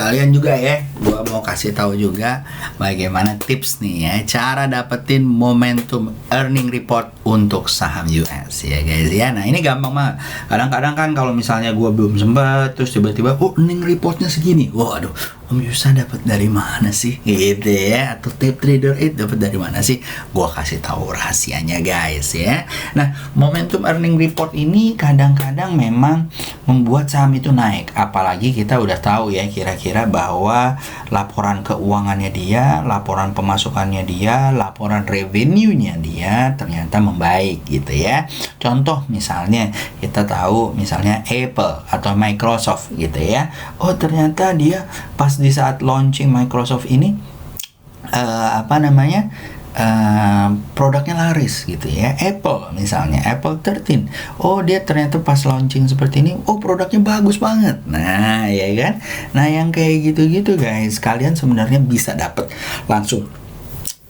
sekalian juga ya, gua mau kasih tahu juga bagaimana tips nih ya, cara dapetin momentum earning report untuk saham US ya guys ya. Nah ini gampang banget. Kadang-kadang kan kalau misalnya gua belum sempat, terus tiba-tiba earning reportnya segini, waduh, Om Yusa dapat dari mana sih gitu ya, atau Tape Trader 8 dapat dari mana sih? Gua kasih tahu rahasianya guys ya. Nah momentum earning report ini kadang-kadang memang membuat saham itu naik, apalagi kita udah tahu ya kira-kira bahwa laporan keuangannya dia, laporan pemasukannya dia, laporan revenue-nya dia ternyata membaik gitu ya. Contoh misalnya kita tahu misalnya Apple atau Microsoft gitu ya. Oh ternyata dia pas di saat launching Microsoft ini produknya laris gitu ya. Apple misalnya, Apple 13. Oh dia ternyata pas launching seperti ini, oh produknya bagus banget. Nah ya kan. Nah yang kayak gitu-gitu guys, kalian sebenarnya bisa dapat langsung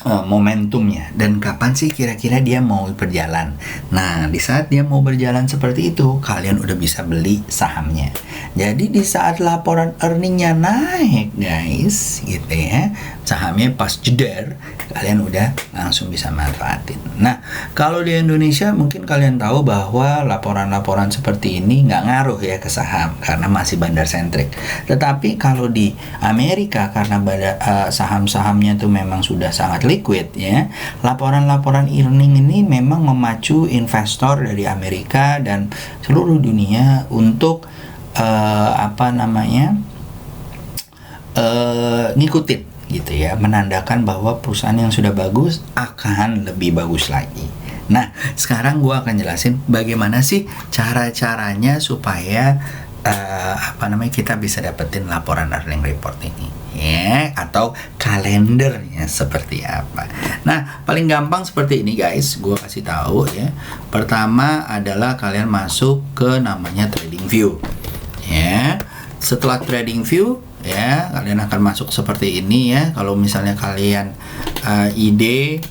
momentumnya dan kapan sih kira-kira dia mau berjalan. Nah di saat dia mau berjalan seperti itu, kalian udah bisa beli sahamnya. Jadi di saat laporan earningnya naik guys gitu ya, sahamnya pas jeder, kalian udah langsung bisa manfaatin. Nah kalau di Indonesia mungkin kalian tahu bahwa laporan-laporan seperti ini nggak ngaruh ya ke saham karena masih bandar sentrik. Tetapi kalau di Amerika karena saham-sahamnya tuh memang sudah sangat liquid ya, laporan-laporan earning ini memang memacu investor dari Amerika dan seluruh dunia untuk ngikutin gitu ya, menandakan bahwa perusahaan yang sudah bagus akan lebih bagus lagi. Nah sekarang gue akan jelasin bagaimana sih cara-caranya supaya kita bisa dapetin laporan earning report ini ya, atau kalendernya seperti apa. Nah paling gampang seperti ini guys, gue kasih tahu ya. Pertama adalah kalian masuk ke namanya Trading View ya. Setelah Trading View ya, kalian akan masuk seperti ini ya. Kalau misalnya kalian ide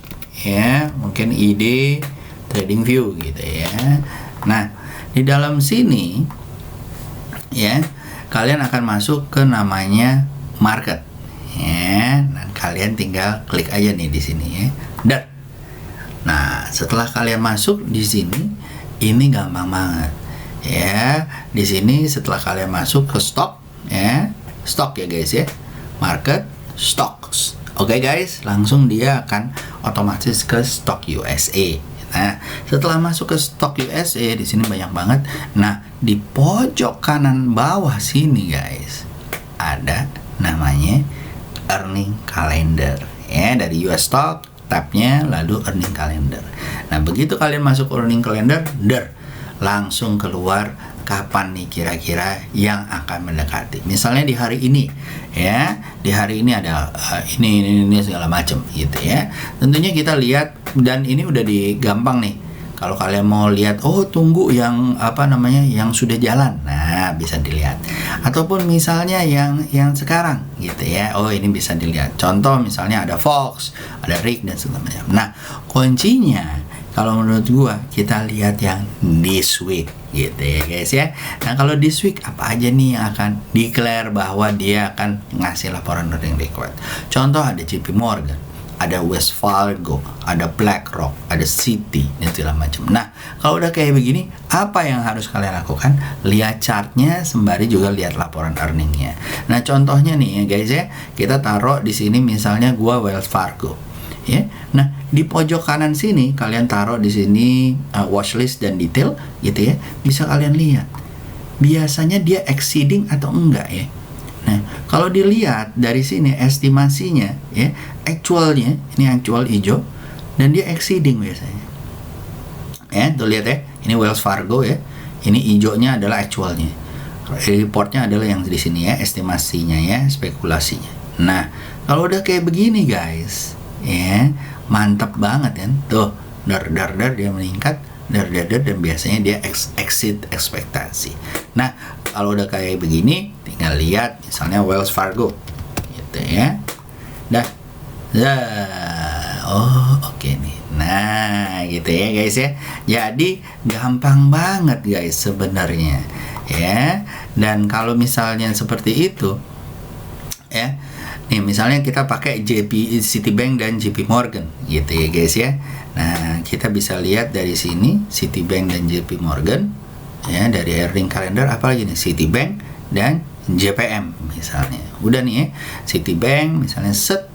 ya, mungkin ide Trading View gitu ya. Nah di dalam sini ya, kalian akan masuk ke namanya market ya. Nah kalian tinggal klik aja nih di sini ya. Dan nah setelah kalian masuk di sini, ini gampang banget ya. Di sini setelah kalian masuk ke stock ya, stock ya guys ya, market, stocks. Oke guys, langsung dia akan otomatis ke stock USA. Nah, setelah masuk ke stok USA di sini banyak banget. Nah, di pojok kanan bawah sini guys, ada namanya earning calendar ya, dari US stock, tabnya lalu earning calendar. Nah, begitu kalian masuk earning calendar, langsung keluar kapan nih kira-kira yang akan mendekati. Misalnya di hari ini ya, di hari ini ada ini segala macam gitu ya. Tentunya kita lihat, dan ini udah digampang nih. Kalau kalian mau lihat, oh tunggu yang yang sudah jalan, nah bisa dilihat. Ataupun misalnya yang sekarang gitu ya, oh ini bisa dilihat. Contoh misalnya ada Fox, ada Rick dan segala macam. Nah kuncinya kalau menurut gua, kita lihat yang this week gitu ya guys ya. Nah kalau this week apa aja nih yang akan declare bahwa dia akan ngasih laporan earning report. Contoh ada JP Morgan, ada Wells Fargo, ada BlackRock, ada Citi dan segala macam. Nah kalau udah kayak begini, apa yang harus kalian lakukan? Lihat chartnya sembari juga lihat laporan earningnya. Nah contohnya nih ya guys ya, kita taruh di sini misalnya gua Wells Fargo ya. Nah di pojok kanan sini kalian taruh di sini watchlist dan detail gitu ya, bisa kalian lihat biasanya dia exceeding atau enggak ya. Nah kalau dilihat dari sini estimasinya ya, actualnya ini actual hijau dan dia exceeding biasanya ya. Tuh lihat ya, ini Wells Fargo ya, ini hijaunya adalah actualnya, reportnya adalah yang di sini ya, estimasinya ya, spekulasinya. Nah kalau udah kayak begini guys ya, mantap banget kan. Tuh dar dia meningkat, dan biasanya dia exceed ekspektasi. Nah kalau udah kayak begini, tinggal lihat misalnya Wells Fargo gitu ya. Oke nih. Nah gitu ya guys ya. Jadi gampang banget guys sebenarnya ya. Dan kalau misalnya seperti itu, ya. Nih misalnya kita pakai Citibank dan JP Morgan gitu ya guys ya. Nah, kita bisa lihat dari sini Citibank dan JP Morgan ya, dari earning calendar apalagi nih Citibank dan JPM misalnya. Udah nih ya, Citibank misalnya set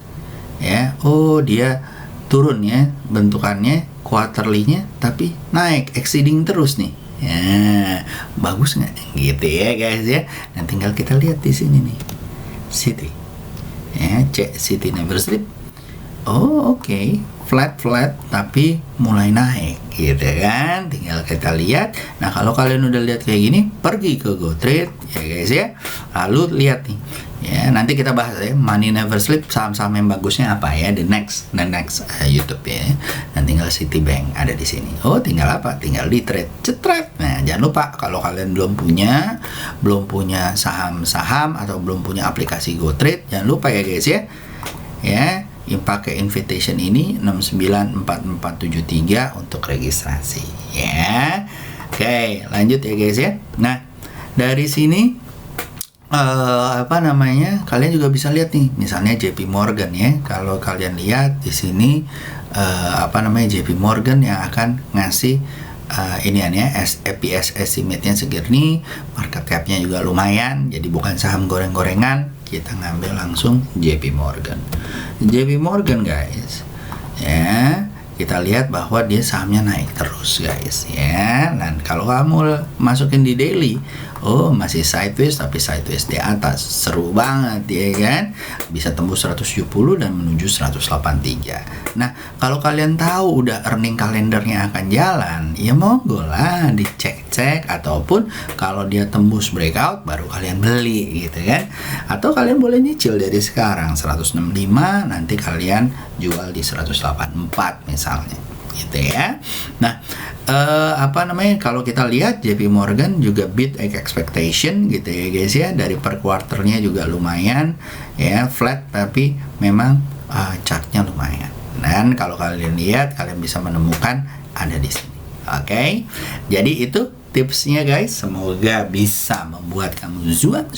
ya. Oh, dia turun ya bentukannya quarterly-nya tapi naik exceeding terus nih. Ya, bagus nggak? Gitu ya guys ya. Dan tinggal kita lihat di sini nih, Citi. Ya, cek Citi Never Sleep. Oh oke, flat tapi mulai naik, gitu kan? Tinggal kita lihat. Nah kalau kalian udah lihat kayak gini, pergi ke GoTrade ya guys ya. Lalu lihat nih. Ya, nanti kita bahas ya Money Never Sleep, saham-saham yang bagusnya apa ya, the next YouTube ya. Dan tinggal Citibank ada di sini. Oh, tinggal apa? Tinggal di trade, cetret. Nah, jangan lupa kalau kalian belum punya saham-saham atau belum punya aplikasi GoTrade, jangan lupa ya guys ya. Ya, pakai invitation ini 694473 untuk registrasi ya. Oke, lanjut ya guys ya. Nah, dari sini kalian juga bisa lihat nih, misalnya JP Morgan ya. Kalau kalian lihat di sini JP Morgan yang akan ngasih EPS estimate-nya segini, market cap-nya juga lumayan, jadi bukan saham goreng-gorengan. Kita ngambil langsung JP Morgan guys ya. Kita lihat bahwa dia sahamnya naik terus guys ya. Dan kalau kamu masukin di daily, oh masih sideways tapi sideways di atas, seru banget ya kan, bisa tembus 170 dan menuju 183. Nah kalau kalian tahu udah earning kalendernya akan jalan, ya monggo lah dicek-cek, ataupun kalau dia tembus breakout baru kalian beli gitu kan. Atau kalian boleh nyicil dari sekarang 165, nanti kalian jual di 184 misalnya gitu ya. Nah kalau kita lihat JP Morgan juga beat expectation gitu ya guys ya. Dari per quarternya juga lumayan ya, flat tapi memang chartnya lumayan. Dan kalau kalian lihat, kalian bisa menemukan ada di sini. Oke, jadi itu tipsnya guys. Semoga bisa membuat kamu zuat.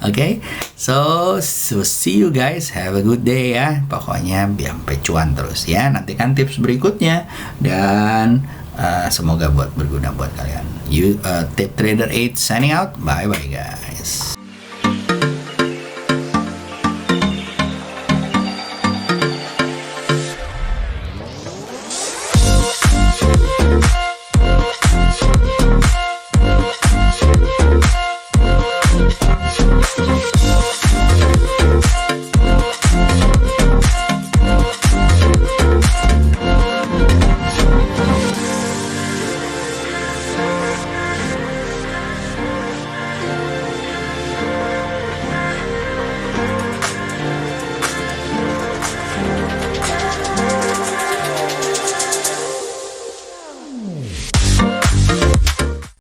Oke, so see you guys, have a good day ya. Pokoknya biar sampai cuan terus ya. Nantikan tips berikutnya dan semoga berguna buat kalian. Tip Trader 8 signing out. Bye bye guys.